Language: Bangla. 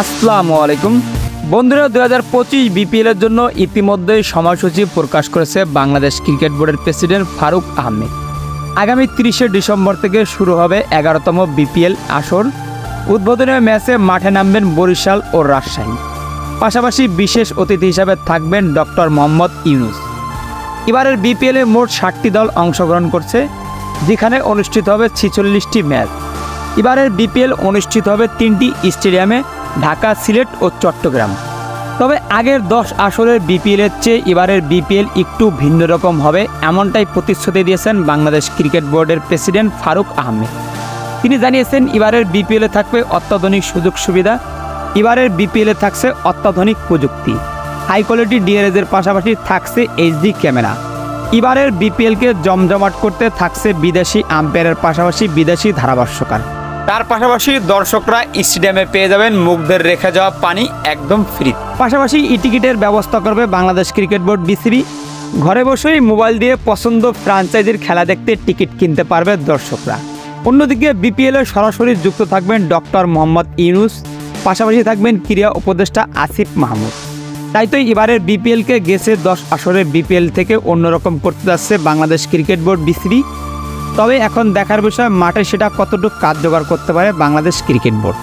আসসালামু আলাইকুম বন্ধুরা, 2025 বিপিএলের জন্য ইতিমধ্যেই সময়সূচি প্রকাশ করেছে বাংলাদেশ ক্রিকেট বোর্ডের প্রেসিডেন্ট ফারুক আহমেদ। আগামী 30শে ডিসেম্বর থেকে শুরু হবে 11তম বিপিএল আসর। উদ্বোধনী ম্যাচে মাঠে নামবেন বরিশাল ও রাজশাহী। পাশাপাশি বিশেষ অতিথি হিসাবে থাকবেন ডক্টর মোহাম্মদ ইউনুস। এবারের বিপিএলে মোট 60টি দল অংশগ্রহণ করছে, যেখানে অনুষ্ঠিত হবে 46টি ম্যাচ। এবারের বিপিএল অনুষ্ঠিত হবে 3টি স্টেডিয়ামে, ঢাকা, সিলেট ও চট্টগ্রাম। তবে আগের 10 আসরের বিপিএলের চেয়ে এবারের বিপিএল একটু ভিন্ন রকম হবে, এমনটাই প্রতিশ্রুতি দিয়েছেন বাংলাদেশ ক্রিকেট বোর্ডের প্রেসিডেন্ট ফারুক আহমেদ। তিনি জানিয়েছেন, এবারের বিপিএলে থাকবে অত্যাধুনিক সুযোগ সুবিধা। এবারের বিপিএলে থাকছে অত্যাধুনিক প্রযুক্তি, হাই কোয়ালিটি ডিআরএসের পাশাপাশি থাকছে এইচডি ক্যামেরা। এবারের বিপিএলকে জমজমাট করতে থাকছে বিদেশি আম্পায়ারের পাশাপাশি বিদেশি ধারাভাষ্যকার। তার পাশাপাশি দর্শকরা স্টেডিয়ামে পেয়ে যাবেন মুখদের রেখে যাওয়া পানি একদম ফ্রি। পাশাপাশি টিকিটের ব্যবস্থা করবে বাংলাদেশ ক্রিকেট বোর্ড বিসিবি। ঘরে বসেই মোবাইল দিয়ে পছন্দ ফ্র্যাঞ্চাইজির খেলা দেখতে টিকিট কিনতে পারবে দর্শকরা। অন্যদিকে বিপিএলে সরাসরি যুক্ত থাকবেন ডক্টর মোহাম্মদ ইউনুস, পাশাপাশি থাকবেন ক্রীড়া উপদেষ্টা আসিফ মাহমুদ। তাই তো এবারের বিপিএলকে গেছে 10 আসরের বিপিএল থেকে অন্যরকম করতে যাচ্ছে বাংলাদেশ ক্রিকেট বোর্ড বিসিবি। তবে এখন দেখার বিষয় মাঠে সেটা কতটুকু কার্যকর করতে পারে বাংলাদেশ ক্রিকেট বোর্ড।